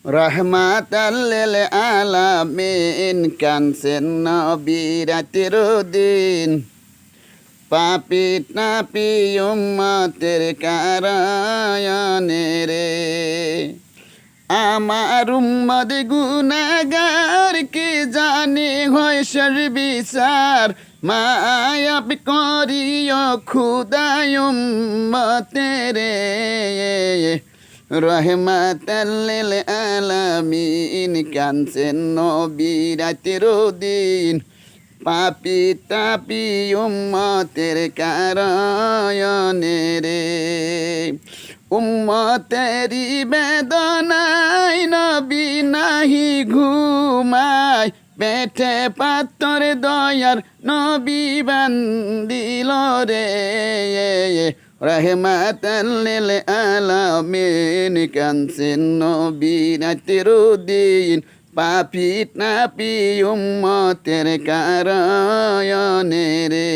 রহমাতাল লিল আলামিন কানছেন নবী রাতের দিন পাপি তাপি উম্মতের কারায়নে রে আমার উম্মত গুনাহগার কি জানি হয় সর্বিচার মায়াব করিও খুদায় উম্মতের রহমাতাল লিল আলামিন কানছেন নবী রাতের দিন পাপি তাপি উম্মতের কারায়নে রে উম্মতেরি বেদনায় নবী নাহি ঘুমায় পেটে পাতর দয়ার নবী বান্দিল রে রহমাতাল লিল আলামিন কানছেন নবী রাতের দিন পাপি তাপি উম্মতের কারায়নে রে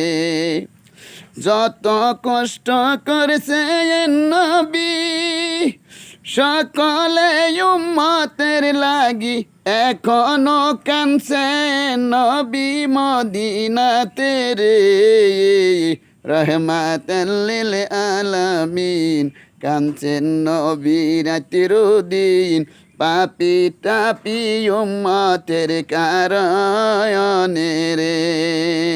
যত কষ্ট করছে নবী সকলে উম্মতের লাগি এখনো কানছে নবী মদিনাতে রে রহমাতাল লিল আলামিন কানছেন নবী রাতের দিন পাপি তাপি উম্মতের কারায়নে রে